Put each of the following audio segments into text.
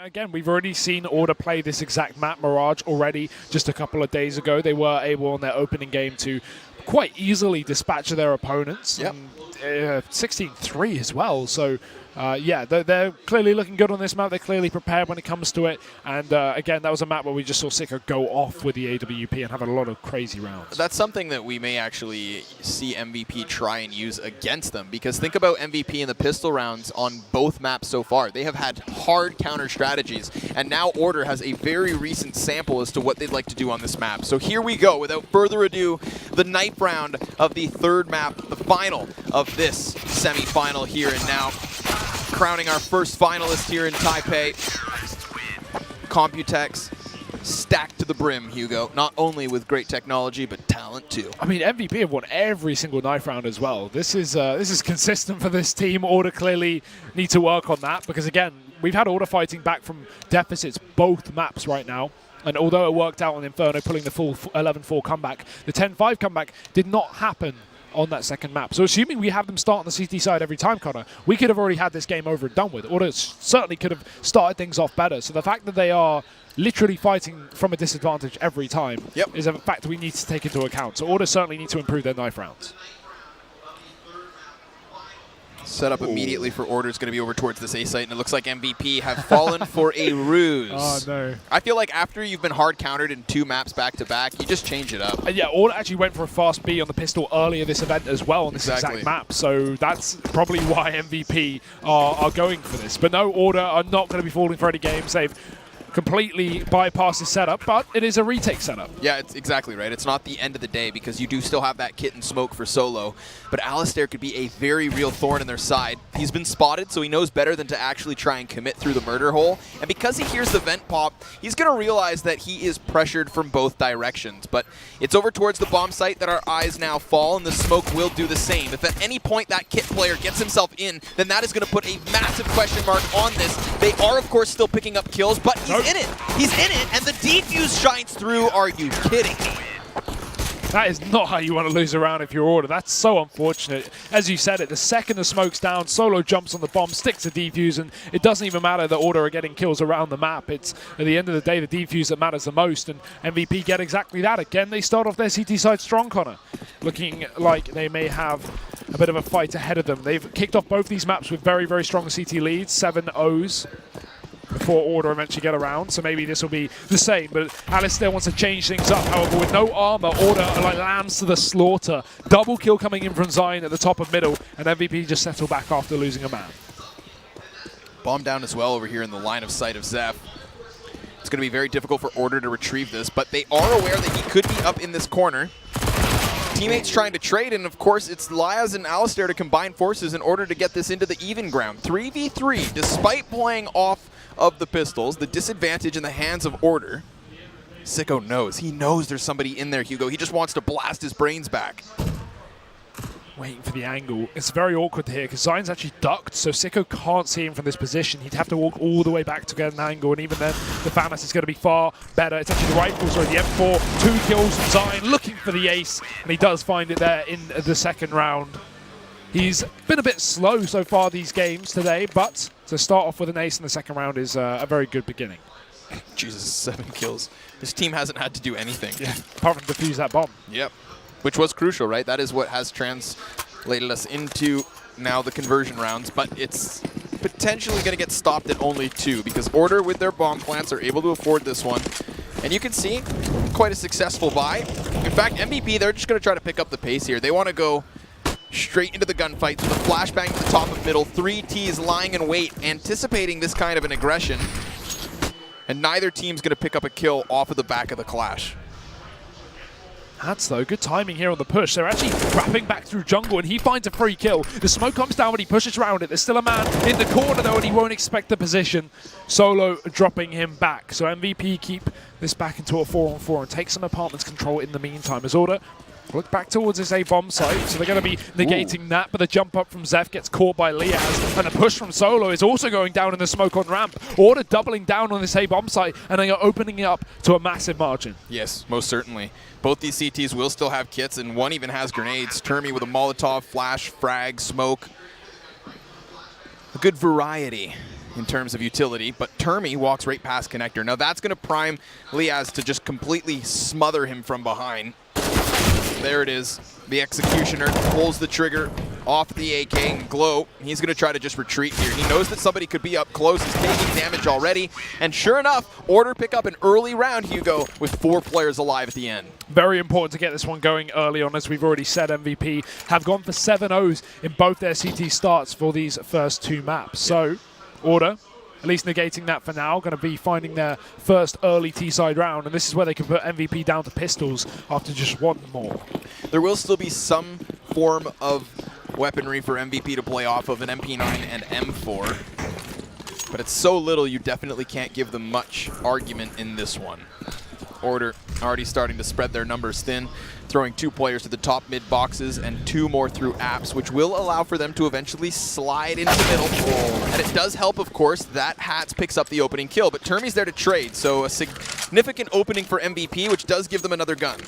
again, we've already seen Order play this exact map, Mirage, already just a couple of days ago. They were able in their opening game to quite easily dispatch their opponents. Yep. 16-3 as well. So, yeah, they're clearly looking good on this map. They're clearly prepared when it comes to it. And again, that was a map where we just saw Sicko go off with the AWP and have a lot of crazy rounds. That's something that we may actually see MVP try and use against them, because think about MVP in the pistol rounds on both maps so far. They have had hard counter strategies, and now Order has a very recent sample as to what they'd like to do on this map. So here we go. Without further ado, the ninth round of the third map, the final of this semi-final here and now. Crowning our first finalist here in Taipei. Computex, stacked to the brim, Hugo. Not only with great technology, but talent too. I mean, MVP have won every single knife round as well. This is consistent for this team. Order clearly need to work on that, because again, we've had Order fighting back from deficits both maps right now. And although it worked out on Inferno, pulling the full 11-4 comeback, the 10-5 comeback did not happen on that second map. So assuming we have them start on the CT side every time, Connor, we could have already had this game over and done with. Order certainly could have started things off better. So the fact that they are literally fighting from a disadvantage every time is a fact we need to take into account. So Order certainly need to improve their knife rounds. Set up immediately for Order is going to be over towards this A site, and it looks like MVP have fallen for a ruse. Oh, no. I feel like after you've been hard countered in two maps back-to-back, you just change it up. Yeah, Order actually went for a fast B on the pistol earlier this event as well on this exact map, so that's probably why MVP are going for this. But no, Order are not going to be falling for any games. They've completely bypassed the setup, but it is a retake setup. Yeah, it's exactly right. It's not the end of the day, because you do still have that kit and smoke for Solo, but Alistair could be a very real thorn in their side. He's been spotted, so he knows better than to actually try and commit through the murder hole, and because he hears the vent pop, he's going to realize that he is pressured from both directions. But it's over towards the bomb site that our eyes now fall, and the smoke will do the same. If at any point that kit player gets himself in, then that is going to put a massive question mark on this. They are, of course, still picking up kills, but he's in it. He's in it, and the defuse shines through. Are you kidding me? That is not how you want to lose a round if you're Order. That's so unfortunate. As you said it, the second the smoke's down, Solo jumps on the bomb, sticks a defuse, and it doesn't even matter that Order are getting kills around the map. It's, at the end of the day, the defuse that matters the most, and MVP get exactly that. Again, they start off their CT side strong, Connor. Looking like they may have a bit of a fight ahead of them. They've kicked off both these maps with very, very strong CT leads, 7-0s. Before Order eventually get around, so maybe this will be the same. But Alistair wants to change things up. However, with no armor, Order like lambs to the slaughter. Double kill coming in from Zion at the top of middle, and MVP just settle back after losing a man. Bomb down as well over here in the line of sight of zeff. It's going to be very difficult for Order to retrieve this, but they are aware that he could be up in this corner. Teammates trying to trade, and of course it's Liaz and Alistair to combine forces in order to get this into the even ground. 3v3, despite playing off of the pistols, the disadvantage in the hands of Order. Sicko knows. He knows there's somebody in there, Hugo. He just wants to blast his brains back. Waiting for the angle. It's very awkward here because Zion's actually ducked, so Sicko can't see him from this position. He'd have to walk all the way back to get an angle, and even then, the FAMAS is going to be far better. It's actually the rifle, sorry, the M4. 2 kills from Zion, looking for the ace, and he does find it there in the second round. He's been a bit slow so far these games today, but to start off with an ace in the second round is a very good beginning. Jesus, 7 kills. This team hasn't had to do anything. Yeah, apart from defuse that bomb. Yep. Which was crucial, right? That is what has translated us into now the conversion rounds, but it's potentially going to get stopped at only 2 because Order with their bomb plants are able to afford this one. And you can see quite a successful buy. In fact, MVP, they're just going to try to pick up the pace here. They want to go straight into the gunfight with a flashbang to the top of middle. 3 Ts lying in wait, anticipating this kind of an aggression. And neither team's going to pick up a kill off of the back of the clash. Hats, though, good timing here on the push. They're actually wrapping back through jungle, and he finds a free kill. The smoke comes down when he pushes around it. There's still a man in the corner, though, and he won't expect the position. Solo dropping him back. So MVP keep this back into a 4-on-4 and take some apartments control in the meantime. As Order look back towards this A bomb site, so they're going to be negating that, but the jump up from zeff gets caught by Liaz, and the push from Solo is also going down in the smoke on ramp. Order doubling down on this A bomb site, and they are opening it up to a massive margin. Yes, most certainly. Both these CTs will still have kits, and one even has grenades. Termi with a Molotov, flash, frag, smoke. A good variety in terms of utility, but termi walks right past connector. Now that's going to prime Liaz to just completely smother him from behind. There it is. The executioner pulls the trigger off the AK, and Glow, he's going to try to just retreat here. He knows that somebody could be up close. He's taking damage already. And sure enough, Order pick up an early round, Hugo, with 4 players alive at the end. Very important to get this one going early on. As we've already said, MVP have gone for 7-0s in both their CT starts for these first 2 maps. So, Order, at least negating that for now, going to be finding their first early T-side round, and this is where they can put MVP down to pistols after just 1 more. There will still be some form of weaponry for MVP to play off of, an MP9 and M4, but it's so little you definitely can't give them much argument in this one. Order already starting to spread their numbers thin, throwing 2 players to the top mid boxes and 2 more through apps, which will allow for them to eventually slide into the middle. And it does help, of course, that Hats picks up the opening kill, but termi's there to trade, so a significant opening for MVP, which does give them another gun.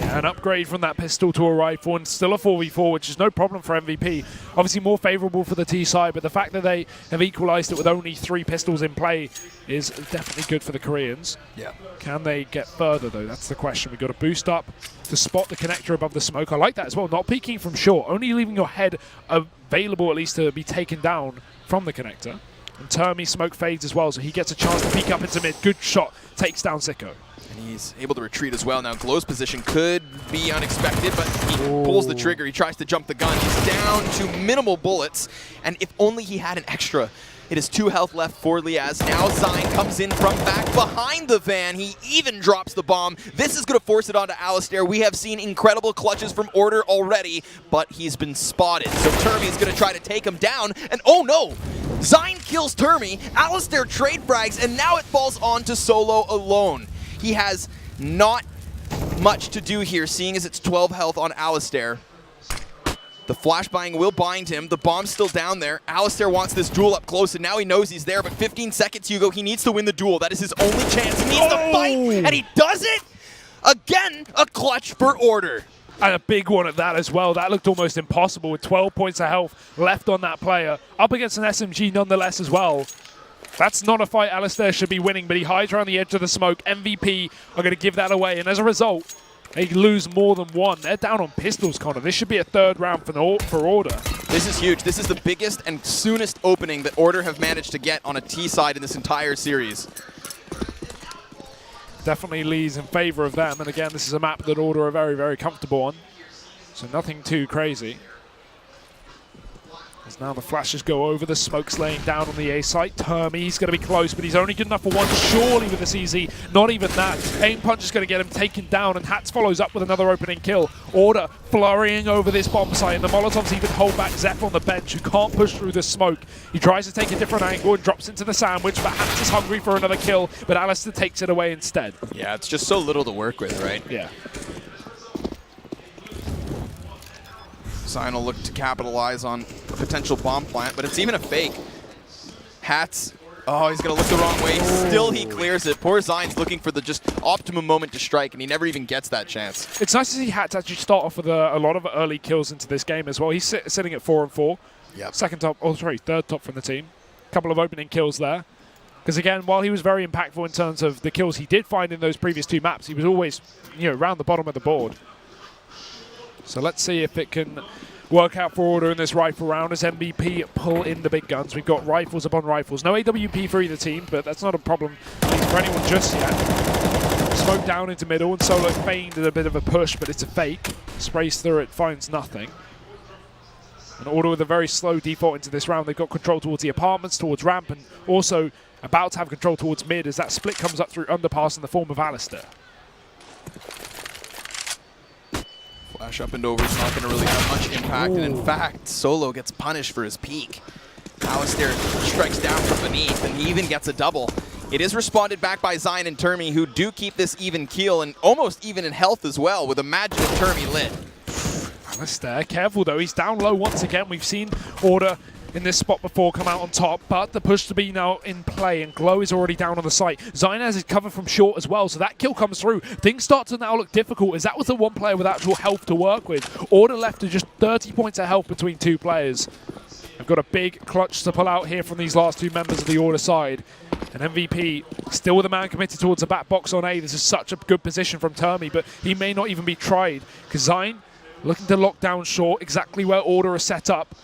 An upgrade from that pistol to a rifle, and still a 4v4, which is no problem for MVP. Obviously more favorable for the T side, but the fact that they have equalized it with only 3 pistols in play is definitely good for the Koreans. Yeah. Can they get further, though? That's the question. We've got to boost up to spot the connector above the smoke. I like that as well. Not peeking from short, only leaving your head available at least to be taken down from the connector. And termi smoke fades as well, so he gets a chance to peek up into mid. Good shot. Takes down Zico. And he's able to retreat as well. Now Glow's position could be unexpected, but he pulls the trigger. He tries to jump the gun. He's down to minimal bullets, and if only he had an extra. It is 2 health left for Liaz. Now Zine comes in from back behind the van. He even drops the bomb. This is going to force it onto Alistair. We have seen incredible clutches from Order already, but he's been spotted. So termi is going to try to take him down, and oh no! Zine kills termi, Alistair trade frags, and now it falls on to Solo alone. He has not much to do here, seeing as it's 12 health on Alistair. The flashbang will bind him. The bomb's still down there. Alistair wants this duel up close, and now he knows he's there, but 15 seconds, Hugo. He needs to win the duel. That is his only chance. He needs to fight, and he does it! Again, a clutch for Order. And a big one at that as well. That looked almost impossible with 12 points of health left on that player. Up against an SMG nonetheless as well. That's not a fight Alistair should be winning, but he hides around the edge of the smoke. MVP are going to give that away, and as a result, they lose more than 1. They're down on pistols, Connor. This should be a 3rd round for Order. This is huge. This is the biggest and soonest opening that Order have managed to get on a T side in this entire series. Definitely leads in favor of them, and again, this is a map that Order are very, very comfortable on, so nothing too crazy. As now the flashes go over, the smoke's laying down on the A site. termi, he's going to be close, but he's only good enough for 1, surely with this easy. Not even that. Aim punch is going to get him taken down, and Hats follows up with another opening kill. Order flurrying over this bomb site, and the Molotovs even hold back zeff on the bench, who can't push through the smoke. He tries to take a different angle and drops into the sandwich, but Hats is hungry for another kill, but Alistair takes it away instead. Yeah, it's just so little to work with, right? Yeah. Zine will look to capitalize on a potential bomb plant, but it's even a fake. Hats, oh, he's going to look the wrong way. Still, he clears it. Poor Zine's looking for the just optimum moment to strike, and he never even gets that chance. It's nice to see Hats actually start off with a lot of early kills into this game as well. He's sitting at 4 and 4. Yep. 3rd top from the team. Couple of opening kills there. Because again, while he was very impactful in terms of the kills he did find in those previous 2 maps, he was always, around the bottom of the board. So let's see if it can work out for Order in this rifle round as MVP pull in the big guns. We've got rifles upon rifles. No AWP for either team, but that's not a problem for anyone just yet. Smoke down into middle, and Solo feigned a bit of a push, but it's a fake. Sprays through it, finds nothing. And Order with a very slow default into this round. They've got control towards the apartments, towards ramp, and also about to have control towards mid as that split comes up through underpass in the form of Alistair. Flash up and over is not going to really have much impact, and in fact, Solo gets punished for his peek. Alistair strikes down from beneath, and he even gets a double. It is responded back by Zine and termi, who do keep this even keel and almost even in health as well, with Imagine if termi lit. Alistair, careful though, he's down low once again. We've seen Order in this spot before come out on top, but the push to be now in play, and Glow is already down on the site. Zine has his cover from short as well, so that kill comes through. Things start to now look difficult, as that was the one player with actual health to work with. Order left to just 30 points of health between 2 players. We've got a big clutch to pull out here from these last two members of the order side. And MVP still with a man committed towards the back box on A. This is such a good position from termi, but he may not even be tried. Because Xigne looking to lock down short, exactly where order are set up.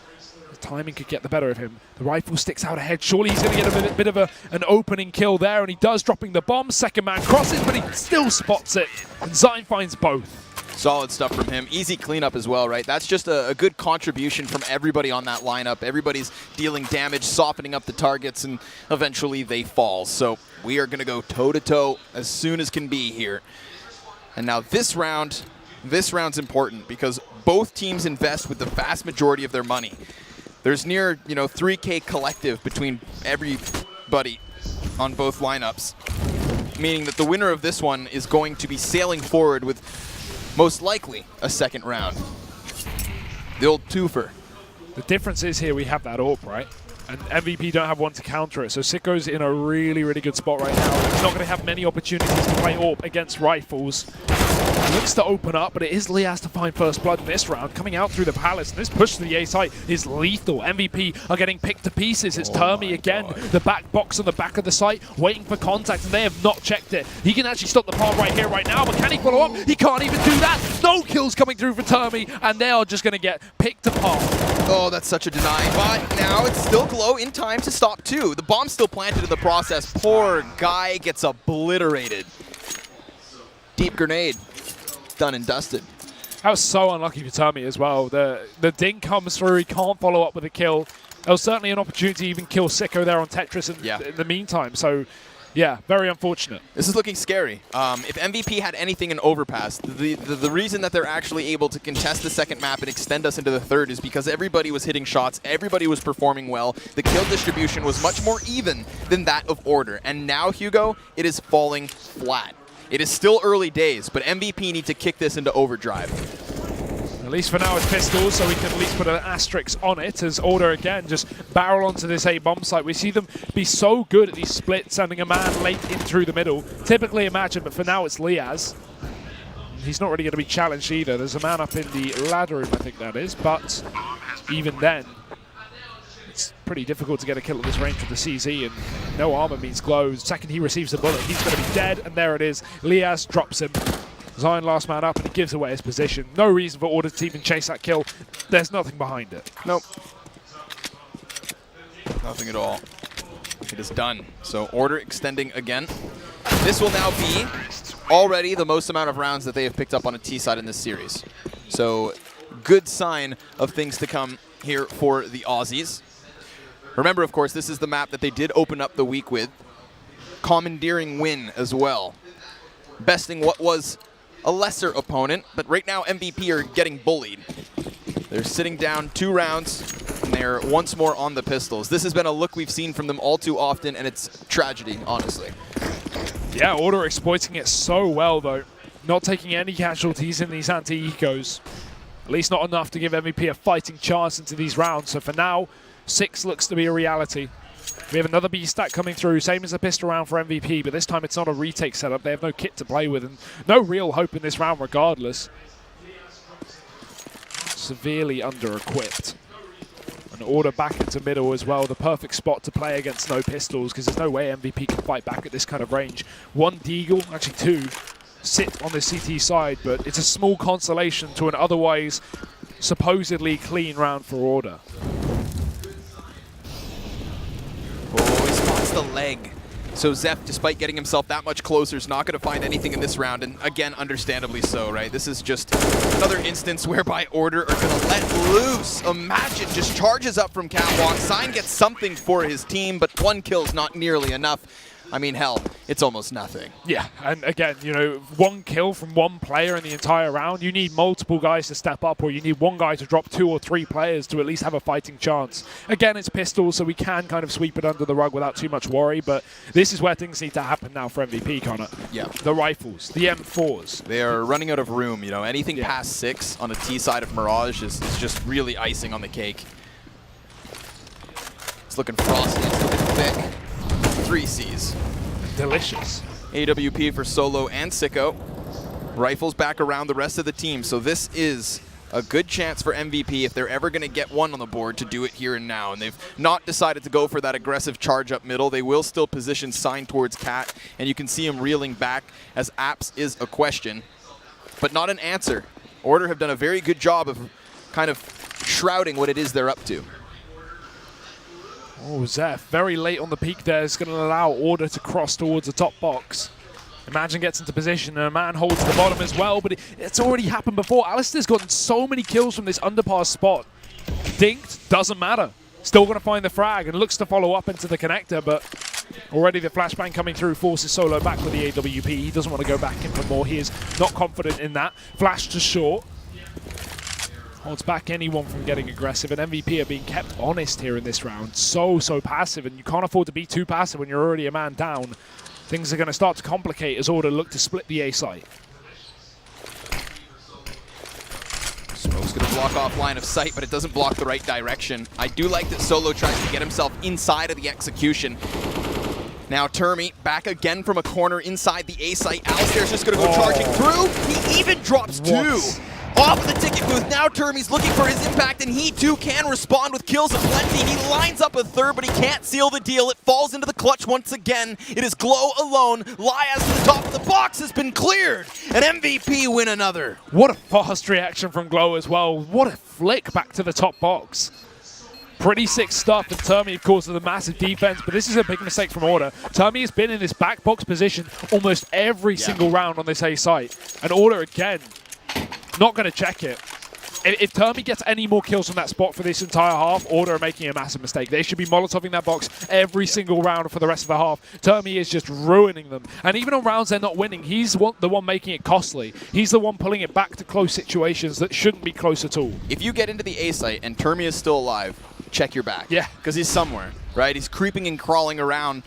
The timing could get the better of him. The rifle sticks out ahead. Surely he's going to get a bit of an opening kill there, and he does, dropping the bomb. Second man crosses, but he still spots it. And Xigne finds both. Solid stuff from him. Easy cleanup as well, right? That's just a good contribution from everybody on that lineup. Everybody's dealing damage, softening up the targets, and eventually they fall. So we are going to go toe-to-toe as soon as can be here. And now this round's important because both teams invest with the vast majority of their money. There's near, 3K collective between everybody on both lineups, meaning that the winner of this one is going to be sailing forward with most likely a second round. The old twofer. The difference is here we have that AWP, right? And MVP don't have one to counter it. So Sicko's in a really, really good spot right now. He's not going to have many opportunities to play AWP against rifles. He looks to open up, but it is Liaz to find first blood in this round. Coming out through the palace, and this push to the A site is lethal. MVP are getting picked to pieces. It's termi again. God. The back box on the back of the site, waiting for contact, and they have not checked it. He can actually stop the palm right here, right now, but can he follow up? He can't even do that. No kills coming through for termi, and they are just going to get picked apart. Oh, that's such a deny, but now it's still Glow in time to stop too. The bomb's still planted in the process. Poor guy gets obliterated. Deep grenade. Done and dusted. That was so unlucky for termi as well. The ding comes through, he can't follow up with a kill. There was certainly an opportunity to even kill Sicko there on Tetris in the meantime. So, yeah, very unfortunate. This is looking scary. If MVP had anything in Overpass, the reason that they're actually able to contest the second map and extend us into the third is because everybody was hitting shots, everybody was performing well. The kill distribution was much more even than that of Order. And now, Hugo, it is falling flat. It is still early days, but MVP need to kick this into overdrive. At least for now it's pistols, so we can at least put an asterisk on it as Order again just barrel onto this A bomb site. We see them be so good at these splits, sending a man late in through the middle. Typically Imagine, but for now it's Liaz. He's not really going to be challenged either. There's a man up in the ladder room, I think that is, but even then, it's pretty difficult to get a kill at this range with the CZ, and no armor means Glow. Second he receives the bullet, he's going to be dead, and there it is. Liaz drops him. Xigne last man up, and he gives away his position. No reason for Order to even chase that kill. There's nothing behind it. Nope. Nothing at all. It is done. So Order extending again. This will now be already the most amount of rounds that they have picked up on a T side in this series. So good sign of things to come here for the Aussies. Remember, of course, this is the map that they did open up the week with. Commandeering win as well. Besting what was a lesser opponent, but right now MVP are getting bullied. They're sitting down 2 rounds, and they're once more on the pistols. This has been a look we've seen from them all too often, and it's tragedy, honestly. Yeah, Order exploiting it so well, though. Not taking any casualties in these anti-ecos. At least not enough to give MVP a fighting chance into these rounds. So for now, 6 looks to be a reality. We have another B stack coming through, same as the pistol round for MVP, but this time it's not a retake setup. They have no kit to play with and no real hope in this round regardless. Severely under-equipped. An Order back into middle as well. The perfect spot to play against no pistols because there's no way MVP can fight back at this kind of range. 1 Deagle, actually 2, sit on the CT side, but it's a small consolation to an otherwise supposedly clean round for Order. Oh, he spots the leg. So zeff, despite getting himself that much closer, is not going to find anything in this round, and again, understandably so, right? This is just another instance whereby Order are going to let loose. Imagine just charges up from Catwalk. Xigne gets something for his team, but 1 kill's not nearly enough. I mean, hell, it's almost nothing. Yeah, and again, 1 kill from 1 player in the entire round. You need multiple guys to step up, or you need 1 guy to drop 2 or 3 players to at least have a fighting chance. Again, it's pistols, so we can kind of sweep it under the rug without too much worry, but this is where things need to happen now for MVP, Connor. Yeah. The rifles, the M4s. They are running out of room, Anything past 6 on a T side of Mirage is just really icing on the cake. It's looking frosty, it's looking thick. 3 Cs. Delicious. AWP for Solo and Sicko. Rifles back around the rest of the team. So this is a good chance for MVP, if they're ever going to get one on the board, to do it here and now. And they've not decided to go for that aggressive charge up middle. They will still position Sign towards Cat, and you can see him reeling back as Apps is a question, but not an answer. Order have done a very good job of kind of shrouding what it is they're up to. Oh, zeff, very late on the peak there, is going to allow Order to cross towards the top box. Imagine gets into position and a man holds the bottom as well, but it's already happened before. Alistair's gotten so many kills from this underpass spot. Dinked, doesn't matter. Still going to find the frag and looks to follow up into the connector, but already the flashbang coming through forces Solo back with the AWP. He doesn't want to go back in for more. He is not confident in that. Flash to short. Holds back anyone from getting aggressive, and MVP are being kept honest here in this round. So passive, and you can't afford to be too passive when you're already a man down. Things are going to start to complicate as Order look to split the A site. Smoke's going to block off line of sight, but it doesn't block the right direction. I do like that Solo tries to get himself inside of the execution. Now termi back again from a corner inside the A site. Alistair's just going to go charging through. He even drops two off of the ticket booth. Now termi's looking for his impact, and he too can respond with kills aplenty. He lines up a third, but he can't seal the deal. It falls into the clutch once again. It is Glow alone. Lias to the top of the box has been cleared, and MVP win another. What a fast reaction from Glow as well. What a flick back to the top box. Pretty sick stuff, and termi, of course, with a massive defense, but this is a big mistake from Order. termi has been in this back box position almost every single round on this A site, and Order again not going to check it. If termi gets any more kills from that spot for this entire half, Order are making a massive mistake. They should be molotoving that box every single round for the rest of the half. termi is just ruining them. And even on rounds they're not winning, he's the one making it costly. He's the one pulling it back to close situations that shouldn't be close at all. If you get into the A site and termi is still alive, check your back. Yeah. Because he's somewhere, right? He's creeping and crawling around.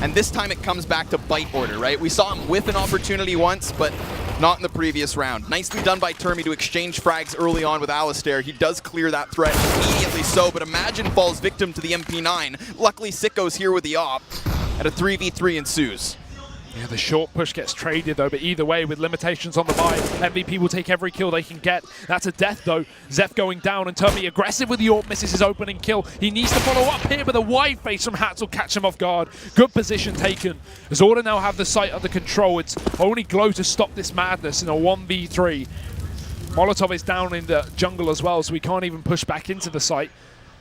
And this time it comes back to bite Order, right? We saw him whiff an opportunity once, but not in the previous round. Nicely done by termi to exchange frags early on with Alistair. He does clear that threat immediately so, but Imagine falls victim to the MP9. Luckily, Sicko's here with the op, and a 3v3 ensues. Yeah, the short push gets traded though, but either way, with limitations on the buy, MVP will take every kill they can get. That's a death though. zeff going down, and termi aggressive with the AWP, misses his opening kill. He needs to follow up here, but a wide face from Hatz will catch him off guard. Good position taken. As Order now have the site under control, it's only Glow to stop this madness in a 1v3. Molotov is down in the jungle as well, so we can't even push back into the site.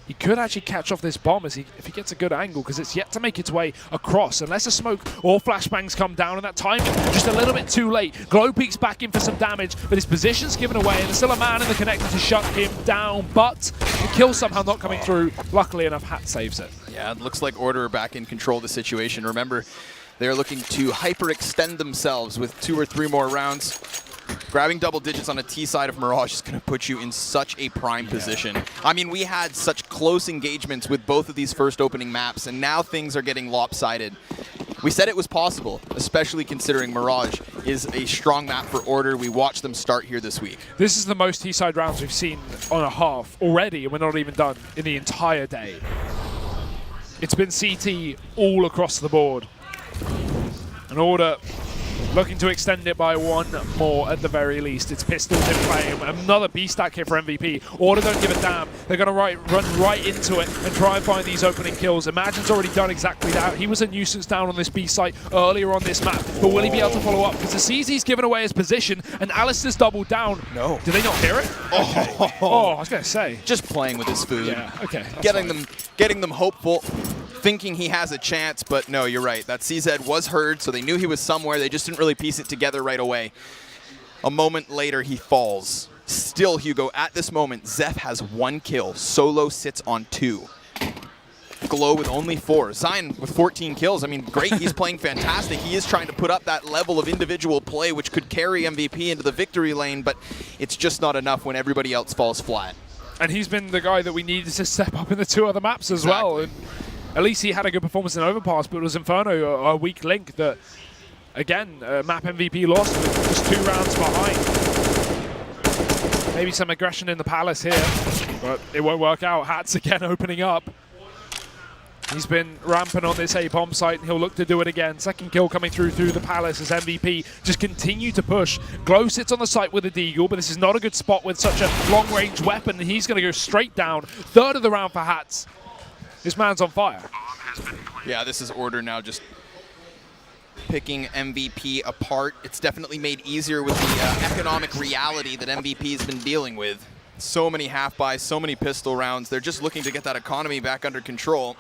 He could actually catch off this bomb if he gets a good angle, because it's yet to make its way across unless a smoke or flashbangs come down, and that timing just a little bit too late. Glow peeks back in for some damage, but his position's given away, and there's still a man in the connector to shut him down, but the kill somehow not coming through. Luckily enough, Hat saves it. Yeah, it looks like Order are back in control of the situation. Remember, they're looking to hyperextend themselves with 2 or 3 more rounds. Grabbing double digits on a T side of Mirage is going to put you in such a prime position. I mean, we had such close engagements with both of these first opening maps, and now things are getting lopsided. We said it was possible, especially considering Mirage is a strong map for Order. We watched them start here this week. This is the most T-side rounds we've seen on a half already, and we're not even done in the entire day. It's been CT all across the board. And Order looking to extend it by 1 more at the very least. It's pistols in play. Another B-stack here for MVP. Order don't give a damn. They're going to run right into it and try and find these opening kills. Imagine's already done exactly that. He was a nuisance down on this B site earlier on this map, but will he be able to follow up? Because the CZ's given away his position, and Alistair's doubled down. No. Did they not hear it? Okay. Oh, I was going to say. Just playing with his food. Yeah, okay. Getting them hopeful, thinking he has a chance, but no, you're right. That CZ was heard, so they knew he was somewhere. They just didn't really piece it together right away. A moment later, he falls. Still, Hugo, at this moment, zeff has 1 kill. Solo sits on 2. Glow with only 4. Zion with 14 kills. I mean, great. He's playing fantastic. He is trying to put up that level of individual play, which could carry MVP into the victory lane, but it's just not enough when everybody else falls flat. And he's been the guy that we needed to step up in the 2 other maps as well. And at least he had a good performance in Overpass, but it was Inferno, a weak link that, again, map MVP lost with just 2 rounds behind. Maybe some aggression in the Palace here, but it won't work out. Hatz again opening up. He's been ramping on this A bomb site, and he'll look to do it again. Second kill coming through the Palace as MVP just continue to push. Glow sits on the site with a deagle, but this is not a good spot with such a long-range weapon. He's going to go straight down. Third of the round for Hats. This man's on fire. Yeah, this is Order now just picking MVP apart. It's definitely made easier with the economic reality that MVP has been dealing with. So many half-buys, so many pistol rounds. They're just looking to get that economy back under control.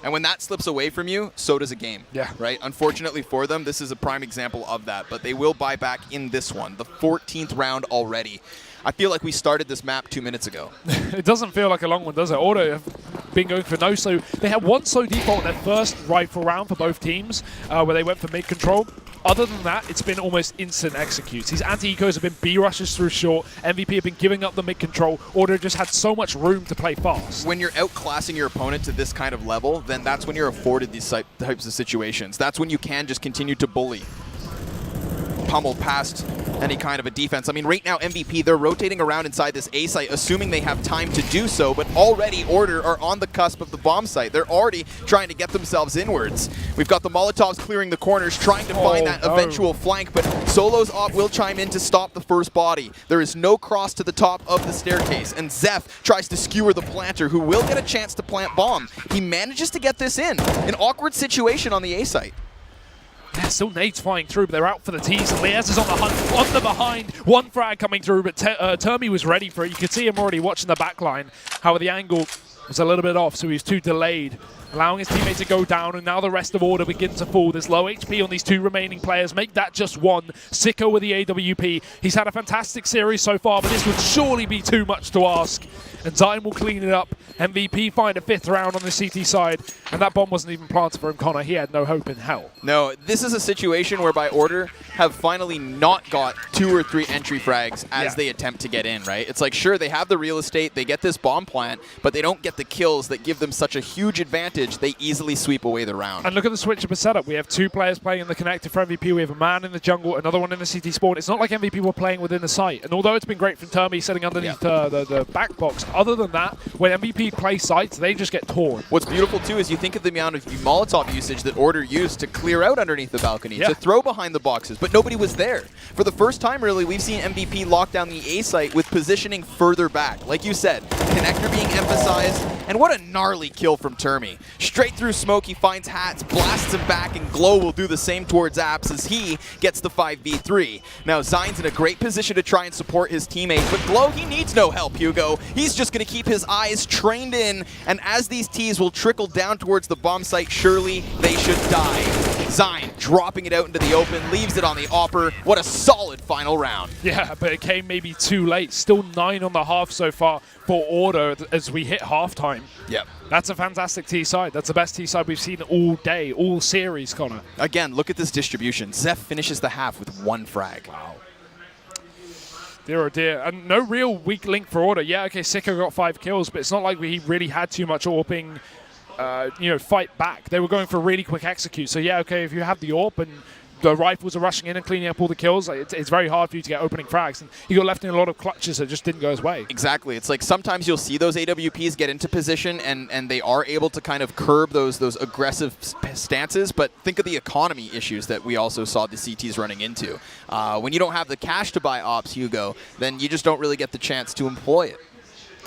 And when that slips away from you, so does a game. Yeah. Right? Unfortunately for them, this is a prime example of that. But they will buy back in this one, the 14th round already. I feel like we started this map 2 minutes ago. It doesn't feel like a long one, does it? Order have been going for no slow. They had one slow default in their first rifle round for both teams, where they went for mid control. Other than that, it's been almost instant executes. These anti-ecos have been B rushes through short. MVP have been giving up the mid control. Order just had so much room to play fast. When you're outclassing your opponent to this kind of level, then that's when you're afforded these types of situations. That's when you can just continue to bully. Pummel past any kind of a defense. I mean, right now, MVP, they're rotating around inside this A site, assuming they have time to do so, but already Order are on the cusp of the bomb site. They're already trying to get themselves inwards. We've got the Molotovs clearing the corners, trying to find that eventual flank, but Solo's op will chime in to stop the first body. There is no cross to the top of the staircase, and zeff tries to skewer the planter, who will get a chance to plant bomb. He manages to get this in. An awkward situation on the A site. Yeah, still nades flying through, but they're out for the tease. Liaz is on the hunt, on the behind. One frag coming through, but termi was ready for it. You could see him already watching the backline. However, the angle was a little bit off, so he was too delayed, allowing his teammate to go down, and now the rest of Order begins to fall. There's low HP on these two remaining players. Make that just one. Sicko with the AWP. He's had a fantastic series so far, but this would surely be too much to ask. And Zion will clean it up. MVP find a 5th round on the CT side, and that bomb wasn't even planted for him, Connor. He had no hope in hell. No, this is a situation whereby Order have finally not got 2 or 3 entry frags as they attempt to get in, right? It's like, sure, they have the real estate, they get this bomb plant, but they don't get the kills that give them such a huge advantage. They easily sweep away the round. And look at the switch up setup. We have 2 players playing in the connector for MVP. We have a man in the jungle, another one in the CT spawn. It's not like MVP were playing within the site. And although it's been great from termi sitting underneath the back box, other than that, when MVP play sites, they just get torn. What's beautiful too is you think of the amount of Molotov usage that Order used to clear out underneath the balcony, to throw behind the boxes, but nobody was there. For the first time, really, we've seen MVP lock down the A site with positioning further back. Like you said, connector being emphasized, and what a gnarly kill from termi. Straight through smoke, he finds Hats, blasts him back, and Glow will do the same towards Apps as he gets the 5v3. Now, Zion's in a great position to try and support his teammate, but Glow, he needs no help, Hugo. He's just going to keep his eyes trained in, and as these Ts will trickle down towards the bomb site, surely they should die. Zion dropping it out into the open, leaves it on the opper. What a solid final round. Yeah, but it came maybe too late. Still 9 on the half so far for Order as we hit halftime. Yep. That's a fantastic T side. That's the best T side we've seen all day, all series, Connor. Again, look at this distribution. zeff finishes the half with 1 frag. Wow. Dear oh dear. And no real weak link for Order. Yeah, okay, Sicko got 5 kills, but it's not like he really had too much AWPing, fight back. They were going for really quick execute. So yeah, okay, if you have the AWP and the rifles are rushing in and cleaning up all the kills, it's very hard for you to get opening frags. And he got left in a lot of clutches that just didn't go his way. Exactly. It's like sometimes you'll see those AWPs get into position and they are able to kind of curb those aggressive stances, but think of the economy issues that we also saw the CTs running into. When you don't have the cash to buy ops, Hugo, then you just don't really get the chance to employ it.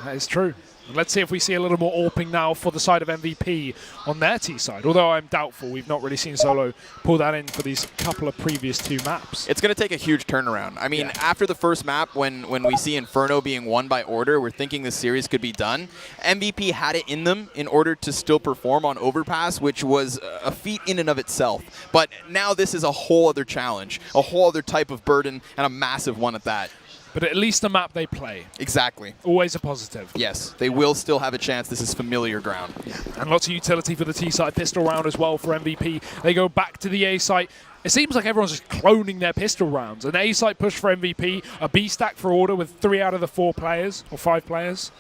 That is true. Let's see if we see a little more AWPing now for the side of MVP on their T side, although I'm doubtful. We've not really seen Solo pull that in for these couple of previous 2 maps. It's going to take a huge turnaround. I mean, after the first map, when we see Inferno being won by Order, we're thinking this series could be done. MVP had it in them in order to still perform on Overpass, which was a feat in and of itself. But now this is a whole other challenge, a whole other type of burden, and a massive one at that. But at least the map they play. Exactly. Always a positive. Yes, they will still have a chance. This is familiar ground. And lots of utility for the T-side pistol round as well for MVP. They go back to the A-site. It seems like everyone's just cloning their pistol rounds. An A-site push for MVP, a B-stack for Order with 3 out of the 4 players, or 5 players.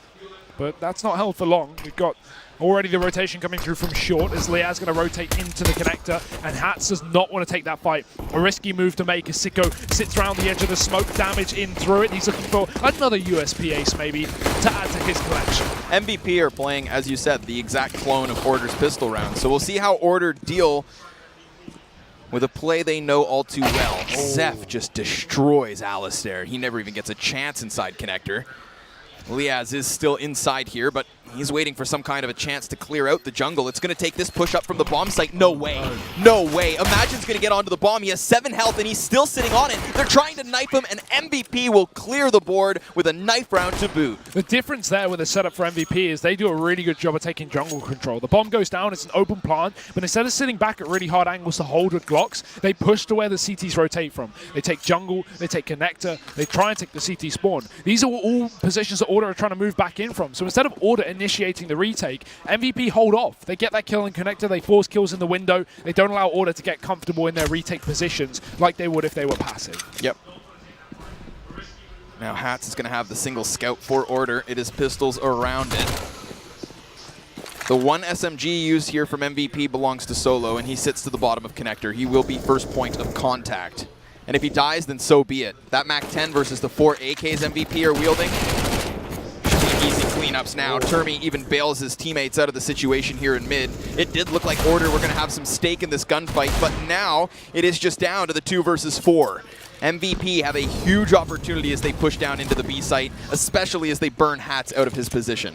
But that's not held for long. We've got Already the rotation coming through from short as Liaz going to rotate into the connector, and Hats does not want to take that fight. A risky move to make as Sicko sits around the edge of the smoke, damage in through it. He's looking for another USP ace maybe to add to his collection. MVP are playing, as you said, the exact clone of Order's pistol round. So we'll see how Order deal with a play they know all too well. zeff just destroys Alistair. He never even gets a chance inside connector. Liaz is still inside here, but he's waiting for some kind of a chance to clear out the jungle. It's going to take this push up from the bomb site. No way. No way. Imagine's going to get onto the bomb. He has 7 health, and he's still sitting on it. They're trying to knife him, and MVP will clear the board with a knife round to boot. The difference there with the setup for MVP is they do a really good job of taking jungle control. The bomb goes down, it's an open plant, but instead of sitting back at really hard angles to hold with Glocks, they push to where the CTs rotate from. They take jungle, they take connector, they try and take the CT spawn. These are all positions that Order are trying to move back in from. So instead of Order initiating the retake, MVP hold off. They get that kill in connector, they force kills in the window, they don't allow Order to get comfortable in their retake positions like they would if they were passive. Yep. Now Hats is going to have the single scout for Order. It is pistols around it. The one SMG used here from MVP belongs to Solo, and he sits to the bottom of connector. He will be first point of contact. And if he dies, then so be it. That MAC-10 versus the 4 AKs MVP are wielding. Easy cleanups now. Termi even bails his teammates out of the situation here in mid. It did look like Order were going to have some stake in this gunfight, but now it is just down to the 2 versus 4. MVP have a huge opportunity as they push down into the B site, especially as they burn Hats out of his position.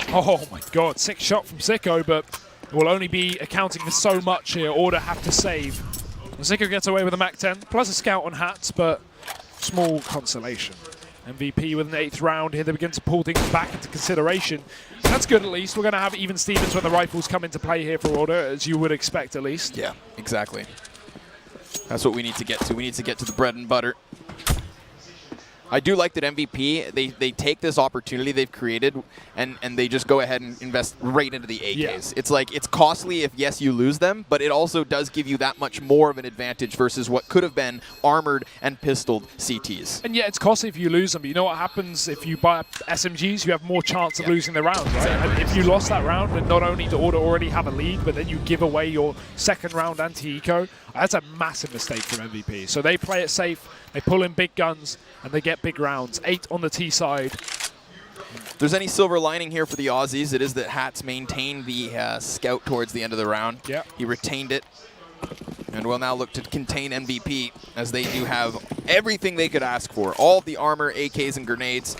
Oh my god, 6 shot from Sicko, but it will only be accounting for so much here. Order have to save. Sicko gets away with a MAC-10, plus a scout on Hats, but small consolation. MVP with an 8th round here. They begin to pull things back into consideration. That's good at least. We're going to have even Stevens when the rifles come into play here for Order, as you would expect at least. Yeah, exactly. That's what we need to get to. We need to get to the bread and butter. I do like that MVP, they take this opportunity they've created and they just go ahead and invest right into the AKs. Yeah. It's like, it's costly if, yes, you lose them, but it also does give you that much more of an advantage versus what could have been armored and pistoled CTs. And yeah, it's costly if you lose them, but you know what happens if you buy SMGs? You have more chance of losing the round, right? And if you lost that round, and not only do Order already have a lead, but then you give away your 2nd round anti-eco, that's a massive mistake from MVP. So they play it safe, they pull in big guns, and they get big rounds. 8 on the T side. If there's any silver lining here for the Aussies, it is that Hats maintained the scout towards the end of the round. Yeah. He retained it, and will now look to contain MVP, as they do have everything they could ask for. All of the armor, AKs, and grenades,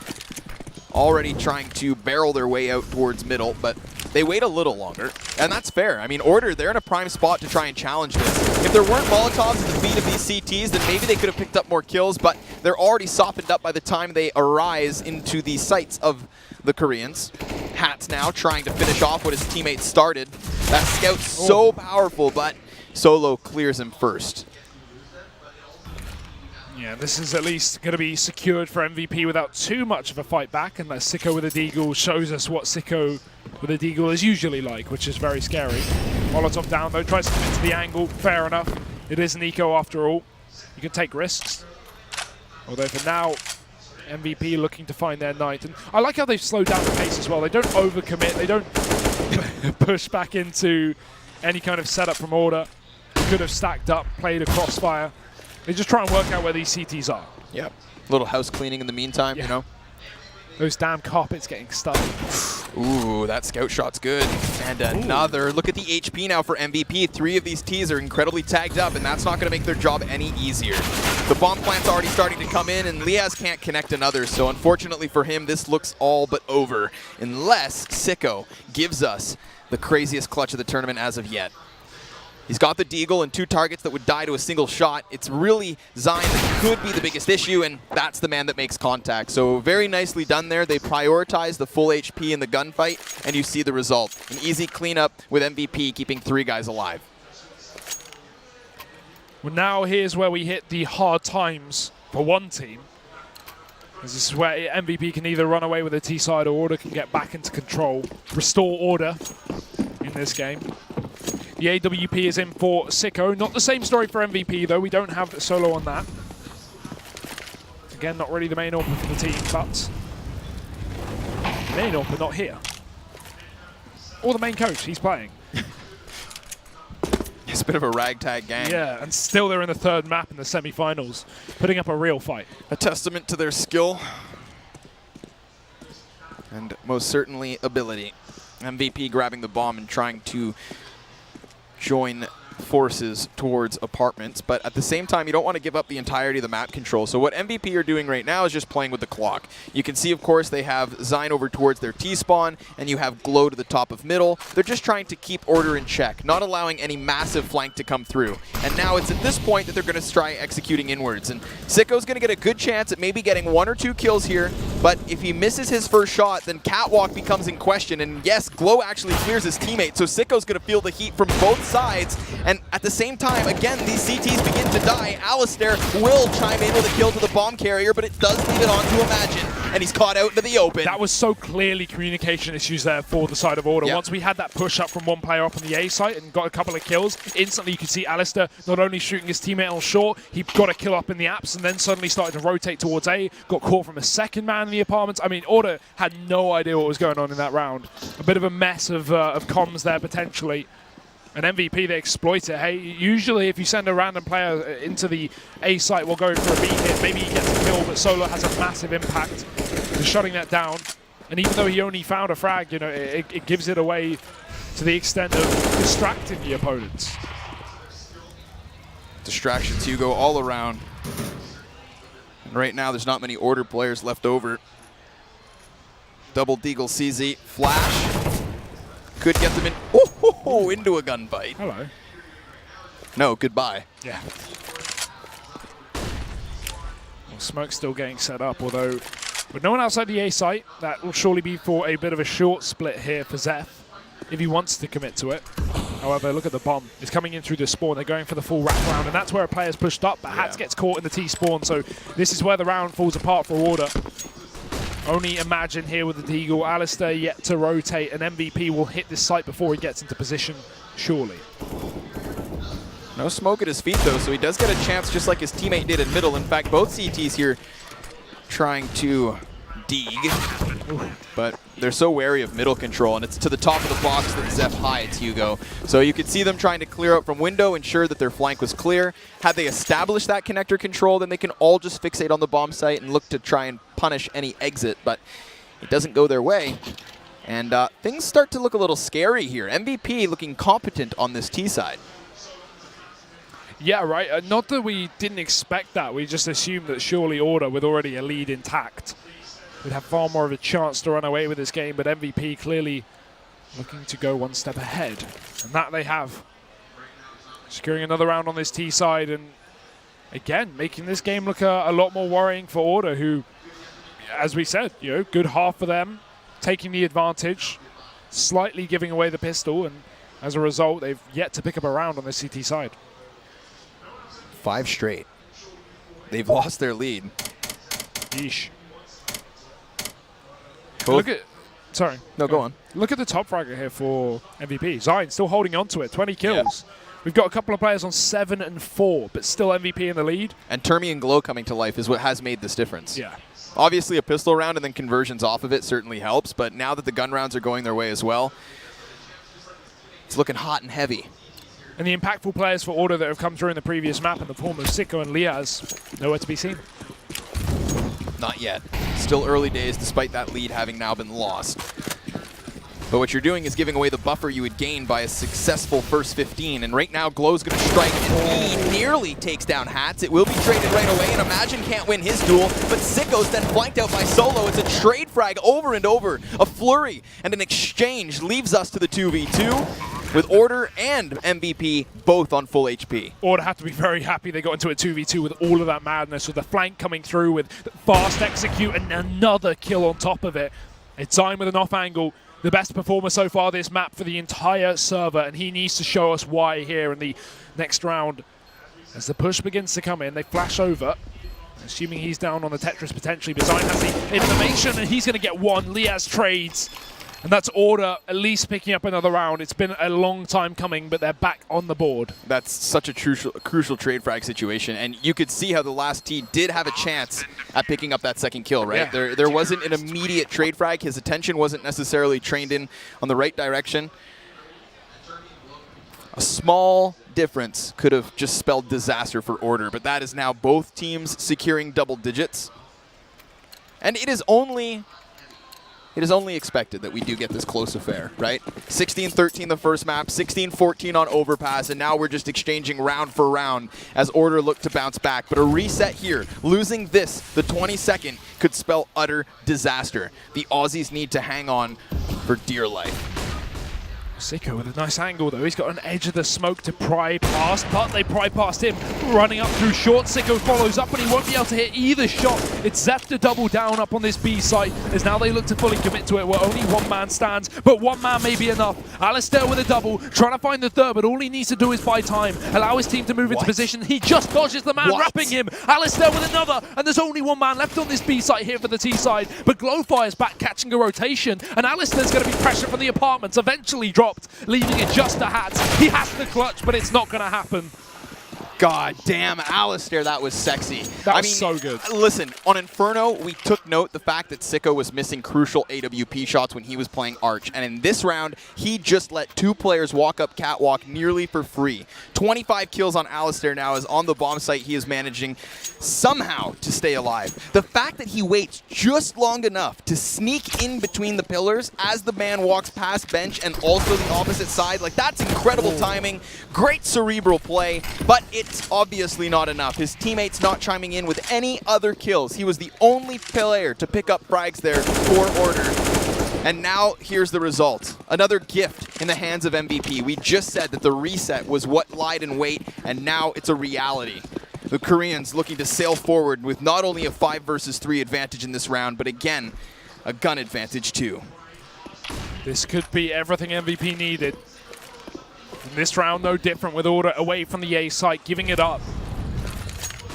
already trying to barrel their way out towards middle, but they wait a little longer, and that's fair. I mean, Order, they're in a prime spot to try and challenge this. If there weren't Molotovs at the feet of these CTs, then maybe they could have picked up more kills, but they're already softened up by the time they arise into the sights of the Koreans. Hats now trying to finish off what his teammates started. That scout's so powerful, but Solo clears him first. Yeah, this is at least going to be secured for MVP without too much of a fight back, and that Sicko with a deagle shows us what Sicko with a deagle is usually like, which is very scary. Molotov down though, tries to commit to the angle, fair enough. It is an eco after all. You can take risks. Although for now, MVP looking to find their night. And I like how they've slowed down the pace as well. They don't overcommit, they don't push back into any kind of setup from Order. They could have stacked up, played a crossfire. They just try and work out where these CTs are. Yep. A little house cleaning in the meantime, you know. Those damn carpets getting stuck. Ooh, that scout shot's good. And another. Look at the HP now for MVP. 3 of these Ts are incredibly tagged up, and that's not going to make their job any easier. The bomb plant's already starting to come in, and Liaz can't connect another, so unfortunately for him, this looks all but over, unless Sicko gives us the craziest clutch of the tournament as of yet. He's got the deagle and 2 targets that would die to a single shot. It's really Zion that could be the biggest issue, and that's the man that makes contact. So very nicely done there. They prioritize the full HP in the gunfight, and you see the result. An easy cleanup with MVP keeping 3 guys alive. Well, now here's where we hit the hard times for one team. This is where MVP can either run away with a T-side or Order can get back into control, restore order in this game. The AWP is in for Sicko. Not the same story for MVP, though. We don't have Solo on that. Again, not really the main AWP for the team, but main AWP not here. or the main coach. He's playing. It's a bit of a ragtag gang. Yeah, and still they're in the third map in the semi-finals, putting up a real fight. A testament to their skill and most certainly ability. MVP grabbing the bomb and trying to join forces towards apartments, but at the same time you don't want to give up the entirety of the map control. So what MVP are doing right now is just playing with the clock. You can see, of course, they have Zine over towards their T-spawn, and you have Glow to the top of middle. They're just trying to keep order in check, not allowing any massive flank to come through. And now it's at this point that they're going to try executing inwards, and Sicko's going to get a good chance at maybe getting 1 or 2 kills here, but if he misses his first shot, then Catwalk becomes in question, and yes, Glow actually clears his teammate, so Sicko's going to feel the heat from both sides. And at the same time, again, these CTs begin to die. Alistair will chime in with a kill to the bomb carrier, but it does leave it on to Imagine, and he's caught out into the open. That was so clearly communication issues there for the side of Order. Yep. Once we had that push up from one player up on the A site and got a couple of kills, instantly you could see Alistair not only shooting his teammate on short, he got a kill up in the apps and then suddenly started to rotate towards A, got caught from a second man in the apartments. I mean, Order had no idea what was going on in that round. A bit of a mess of comms there potentially. And MVP, they exploit it. Hey, usually if you send a random player into the A site, we'll go for a B hit. Maybe he gets a kill, but Solo has a massive impact to shutting that down. And even though he only found a frag, you know, it gives it away to the extent of distracting the opponents. Distractions, Hugo, all around. And right now, there's not many Order players left over. Double Deagle CZ, flash. Could get them in, into a gunfight. Hello. No, goodbye. Yeah. Well, Smoke's still getting set up, although with no one outside the A site, that will surely be for a bit of a short split here for zeff, if he wants to commit to it. However, look at the bomb. It's coming in through the spawn. They're going for the full wraparound, and that's where a player's pushed up, but Hats gets caught in the T-spawn, so this is where the round falls apart for Order. Only Imagine here with the Deagle. Alistair yet to rotate, and MVP will hit this site before he gets into position, surely. No smoke at his feet, though, so he does get a chance just like his teammate did in middle. In fact, both CTs here trying to dig, but they're so wary of middle control, and it's to the top of the box that zeff hides, Hugo. So you could see them trying to clear out from window, ensure that their flank was clear. Had they established that connector control, then they can all just fixate on the bomb site and look to try and punish any exit, but it doesn't go their way. And things start to look a little scary here. MVP looking competent on this T side. Yeah, right. Not that we didn't expect that. We just assumed that surely Order, with already a lead intact, would have far more of a chance to run away with this game, but MVP clearly looking to go one step ahead. And that they have. Securing another round on this T side, and again, making this game look a lot more worrying for Order, who, as we said, you know, good half for them, taking the advantage, slightly giving away the pistol, and as a result, they've yet to pick up a round on the CT side. 5 straight. They've lost their lead. Yeesh. Both. Look at, sorry. No, go on. Look at the top fragger here for MVP. Zine still holding on to it, 20 kills. Yeah. We've got a couple of players on 7 and 4, but still MVP in the lead. And Termi and Glow coming to life is what has made this difference. Yeah. Obviously a pistol round and then conversions off of it certainly helps, but now that the gun rounds are going their way as well, it's looking hot and heavy. And the impactful players for Order that have come through in the previous map in the form of Sicko and Liaz, nowhere to be seen. Not yet. Still early days despite that lead having now been lost. But what you're doing is giving away the buffer you would gain by a successful first 15. And right now, Glow's going to strike, and he nearly takes down Hats. It will be traded right away, and Imagine can't win his duel. But Sicko's then flanked out by Solo. It's a trade frag over and over. A flurry and an exchange leaves us to the 2v2 with Order and MVP both on full HP. Order have to be very happy they got into a 2v2 with all of that madness, with the flank coming through with fast execute and another kill on top of it. It's Zine with an off angle. The best performer so far this map for the entire server, and he needs to show us why here in the next round. As the push begins to come in, they flash over, assuming he's down on the Tetris potentially, but Zine has the information, and he's going to get one. Liaz trades, And that's Order at least picking up another round. It's been a long time coming, but they're back on the board. That's such a crucial trade frag situation, and you could see how the last T did have a chance at picking up that second kill, right? Yeah. There wasn't an immediate trade frag. His attention wasn't necessarily trained in on the right direction. A small difference could have just spelled disaster for Order, but that is now both teams securing double digits. And it is only expected that we do get this close affair, right? 16-13 the first map, 16-14 on overpass, and now we're just exchanging round for round as Order look to bounce back. But a reset here, losing this, the 22nd, could spell utter disaster. The Aussies need to hang on for dear life. sicko with a nice angle though. He's got an edge of the smoke to pry past, but they pry past him. Running up through short, sicko follows up, but he won't be able to hit either shot. It's zeff to double down up on this B site as now they look to fully commit to it where only one man stands, but one man may be enough. Alistair with a double, trying to find the third, but all he needs to do is buy time, allow his team to move into position. He just dodges the man wrapping him. Alistair with another, and there's only one man left on this B site here for the T side, but Glowfire's back catching a rotation, and Alistair's going to be pressure from the apartments, eventually dropped, leaving it just to Hats. He has to clutch, but it's not going to happen. God damn, Alistair, that was sexy. That was so good. Listen, on Inferno, we took note the fact that sicko was missing crucial AWP shots when he was playing Arch. And in this round, he just let two players walk up catwalk nearly for free. 25 kills on Alistair now as on the bomb site he is managing somehow to stay alive. The fact that he waits just long enough to sneak in between the pillars as the man walks past bench and also the opposite side, like that's incredible timing. Great cerebral play, but it's obviously not enough. His teammates not chiming in with any other kills. He was the only player to pick up frags there for Order. And now here's the result. Another gift in the hands of MVP. We just said that the reset was what lied in wait, and now it's a reality. The Koreans looking to sail forward with not only a 5 versus 3 advantage in this round, but again, a gun advantage too. This could be everything MVP needed. In this round, no different with Order away from the A site, giving it up.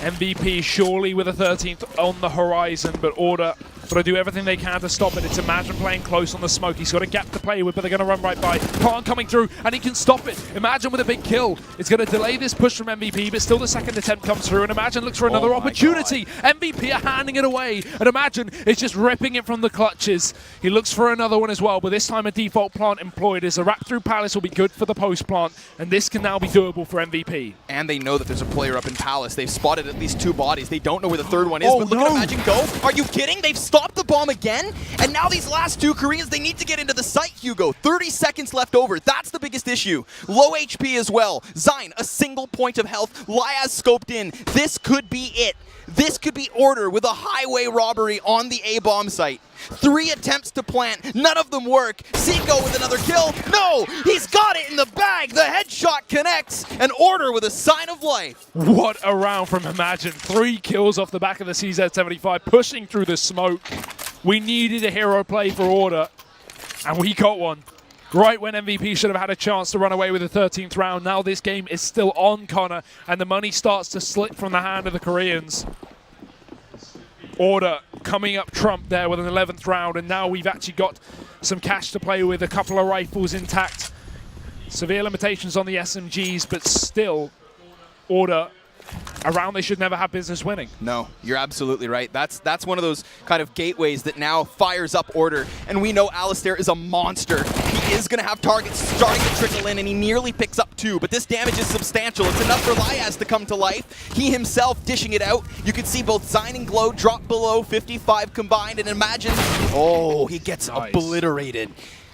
MVP surely with a 13th on the horizon, but Order got to do everything they can to stop it. It's Imagine playing close on the smoke. He's got a gap to play with, but they're going to run right by. Khan coming through, and he can stop it. Imagine with a big kill. It's going to delay this push from MVP, but still the second attempt comes through, and Imagine looks for another opportunity. MVP are handing it away, and Imagine is just ripping it from the clutches. He looks for another one as well, but this time a default plant employed as a wrap through Palace will be good for the post plant, and this can now be doable for MVP. And they know that there's a player up in Palace. They've spotted at least 2 bodies. They don't know where the third one is, but look at Imagine go. Are you kidding? They've stopped the bomb again, and now these last 2 Koreans, they need to get into the site, Hugo. 30 seconds left over. That's the biggest issue. Low HP as well. Zine, a single point of health. Liaz scoped in. This could be it. This could be Order with a highway robbery on the A-bomb site. 3 attempts to plant, none of them work. sicko with another kill. No, he's got it in the bag. The headshot connects, and Order with a sign of life. What a round from Imagine. 3 kills off the back of the CZ75, pushing through the smoke. We needed a hero play for Order, and we got one. Right when MVP should have had a chance to run away with the 13th round. Now this game is still on Connor, and the money starts to slip from the hand of the Koreans. Order coming up trump there with an 11th round, and now we've actually got some cash to play with, a couple of rifles intact. Severe limitations on the SMGs, but still, Order, a round they should never have business winning. No, you're absolutely right. That's one of those kind of gateways that now fires up Order, and we know Alistair is a monster. He is going to have targets starting to trickle in, and he nearly picks up 2, but this damage is substantial. It's enough for Liaz to come to life. He himself dishing it out. You can see both Zine and Glow drop below 55 combined, and Imagine, oh, he gets obliterated.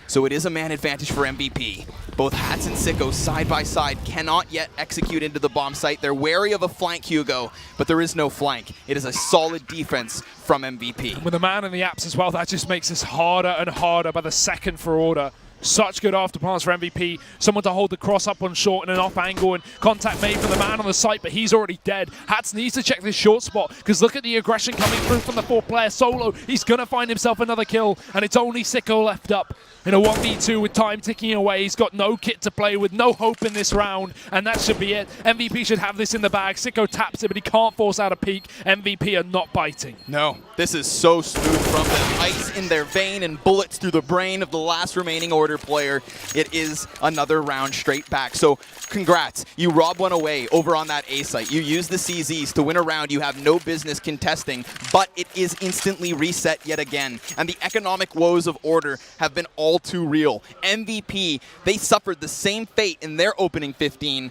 So it is a man advantage for MVP. Both Hats and sicko side by side cannot yet execute into the bomb site. They're wary of a flank, Hugo, but there is no flank. It is a solid defense from MVP. And with a man in the apps as well, that just makes this harder and harder by the second for Order. Such good afterpass for MVP. Someone to hold the cross up on short in an off angle, and contact made from the man on the site, but he's already dead. Hats needs to check this short spot, because look at the aggression coming through from the 4th player. Solo, he's going to find himself another kill, and it's only sicko left up. in a 1v2 with time ticking away. He's got no kit to play with, no hope in this round, and that should be it. MVP should have this in the bag. Sicko taps it, but he can't force out a peek. MVP are not biting. No, this is so smooth from them. Ice in their vein and bullets through the brain of the last remaining Order player. It is another round straight back. So congrats, you rob one away over on that A site. You use the CZs to win a round you have no business contesting, but it is instantly reset yet again. And the economic woes of Order have been all too real. MVP, they suffered the same fate in their opening 15,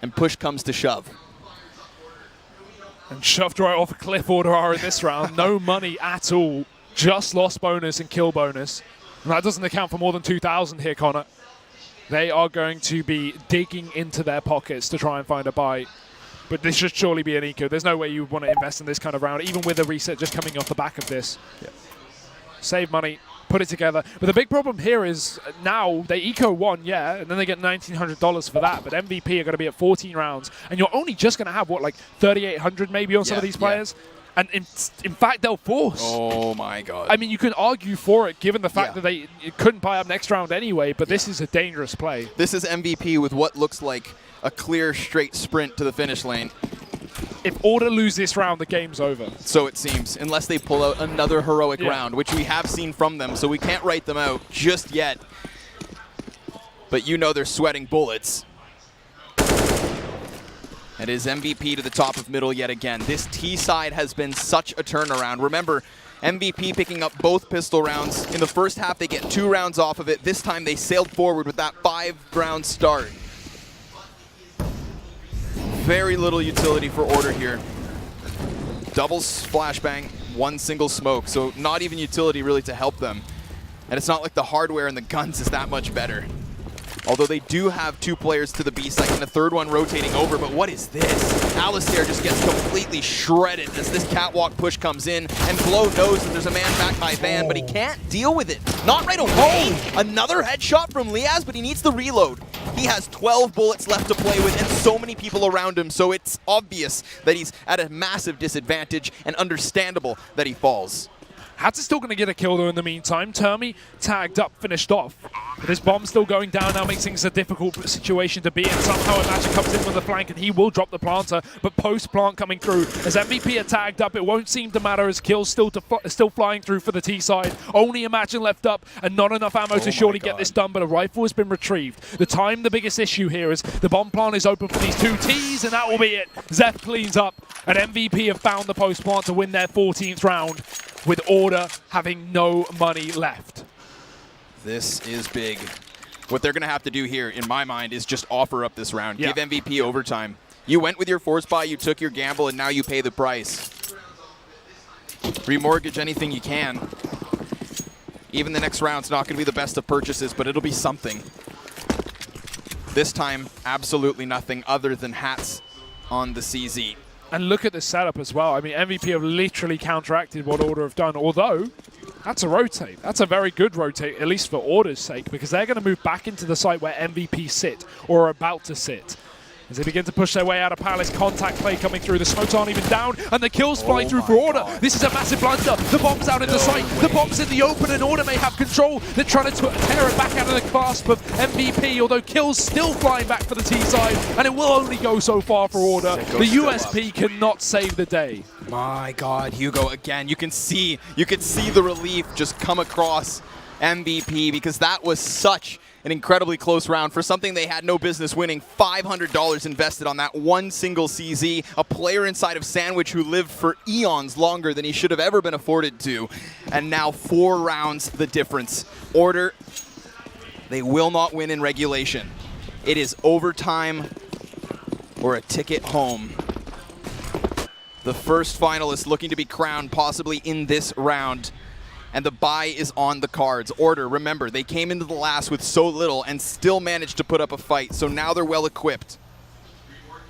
and push comes to shove. And shoved right off a cliff, Order are in this round. No money at all, just loss bonus and kill bonus. And that doesn't account for more than 2,000 here, Connor. They are going to be digging into their pockets to try and find a buy. But this should surely be an eco. There's no way you would want to invest in this kind of round, even with a reset just coming off the back of this. Yep. Save money, put it together. But the big problem here is now they eco one, yeah, and then they get $1,900 for that. But MVP are going to be at 14 rounds, and you're only just going to have, what, like 3,800 maybe on some of these players? And in fact, they'll force. Oh my God. I mean, you can argue for it, given the fact that they couldn't buy up next round anyway, but this is a dangerous play. This is MVP with what looks like a clear, straight sprint to the finish lane. If Order lose this round, the game's over. So it seems, unless they pull out another heroic round, which we have seen from them, so we can't write them out just yet. But you know they're sweating bullets. It is MVP to the top of middle yet again. This T side has been such a turnaround. Remember, MVP picking up both pistol rounds. In the first half, they get 2 rounds off of it. This time, they sailed forward with that 5-round start. Very little utility for Order here. Double flashbang, 1 single smoke. So not even utility really to help them. And it's not like the hardware and the guns is that much better. Although they do have 2 players to the B site and a 3rd one rotating over, but what is this? Alistair just gets completely shredded as this catwalk push comes in, and Blow knows that there's a man back by Van, but he can't deal with it. Not right away. Another headshot from Liaz, but he needs the reload. He has 12 bullets left to play with and so many people around him, so it's obvious that he's at a massive disadvantage and understandable that he falls. Hats is still going to get a kill though in the meantime. Termi tagged up, finished off. But his bomb still going down now makes things a difficult situation to be in. Somehow Imagine comes in with the flank and he will drop the planter, but post-plant coming through. As MVP are tagged up, it won't seem to matter as kills still flying through for the T side. Only Imagine left up and not enough ammo to surely get this done, but a rifle has been retrieved. The time, the biggest issue here is the bomb plant is open for these 2 Ts and that will be it. zeff cleans up and MVP have found the post-plant to win their 14th round, with Order having no money left. This is big. What they're going to have to do here, in my mind, is just offer up this round. Give MVP overtime. You went with your force buy, you took your gamble, and now you pay the price. Remortgage anything you can. Even the next round's not going to be the best of purchases, but it'll be something. This time, absolutely nothing other than hats on the CZ. And look at the setup as well. I mean, MVP have literally counteracted what Order have done, although that's a rotate. That's a very good rotate, at least for Order's sake, because they're going to move back into the site where MVP sit, or are about to sit. As they begin to push their way out of Palace, contact play coming through. The smokes aren't even down, and the kills flying through for Order. This is a massive blunder. The bomb's out in the site. The bomb's in the open, and Order may have control. They're trying to tear it back out of the clasp of MVP, although kills still flying back for the T side, and it will only go so far for Order. The USP cannot save the day. My God, Hugo, again, you can see the relief just come across MVP, because that was such an incredibly close round for something they had no business winning. $500 invested on that 1 single CZ, a player inside of Sandwich who lived for eons longer than he should have ever been afforded to. And now 4 rounds the difference. Order, they will not win in regulation. It is overtime or a ticket home. The first finalist looking to be crowned possibly in this round. And the bye is on the cards. Order, remember, they came into the last with so little and still managed to put up a fight, so now they're well equipped.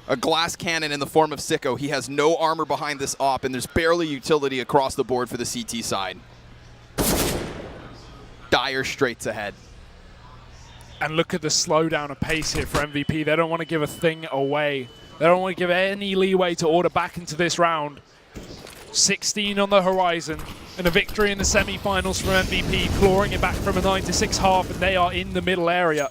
A glass cannon in the form of Sicko. He has no armor behind this op, and there's barely utility across the board for the CT side. Dire straights ahead. And look at the slowdown of pace here for MVP. They don't want to give a thing away. They don't want to give any leeway to Order back into this round. 16 on the horizon, and a victory in the semi-finals from MVP, clawing it back from a 9-6 half, and they are in the middle area.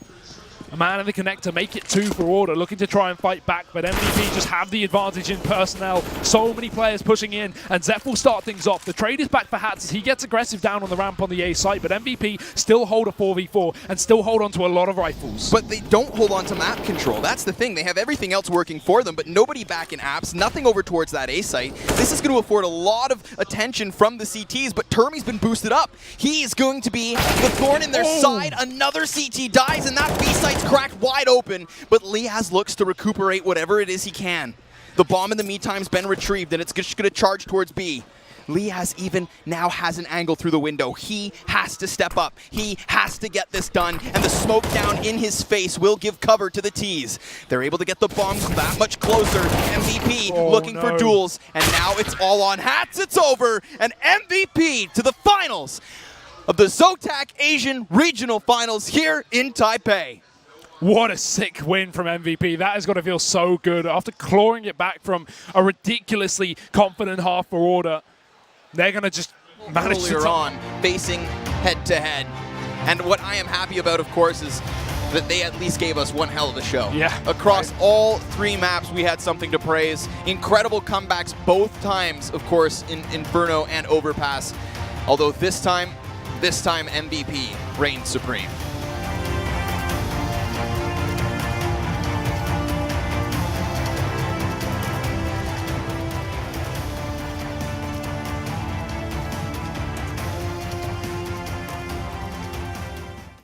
A man in the connector, make it 2 for Order, looking to try and fight back, but MVP just have the advantage in personnel. So many players pushing in, and zeff will start things off. The trade is back for Hats as he gets aggressive down on the ramp on the A site, but MVP still hold a 4v4 and still hold on to a lot of rifles. But they don't hold on to map control. That's the thing. They have everything else working for them, but nobody back in apps, nothing over towards that A site. This is going to afford a lot of attention from the CTs, but Termi's been boosted up. He is going to be the thorn in their side. Another CT dies, and that B site's cracked wide open, but Liaz looks to recuperate whatever it is he can. The bomb in the meantime's been retrieved, and it's just going to charge towards B. Liaz even now has an angle through the window. He has to step up. He has to get this done, and the smoke down in his face will give cover to the T's. They're able to get the bomb that much closer. MVP looking for duels, and now it's all on Hats. It's over, and MVP to the finals of the Zotac Asian Regional Finals here in Taipei. What a sick win from MVP. That has got to feel so good. After clawing it back from a ridiculously confident half for Order, they're going to just manage to... Earlier on, facing head-to-head. And what I am happy about, of course, is that they at least gave us one hell of a show. Yeah. Across all 3 maps, we had something to praise. Incredible comebacks both times, of course, in Inferno and Overpass. Although this time MVP reigned supreme.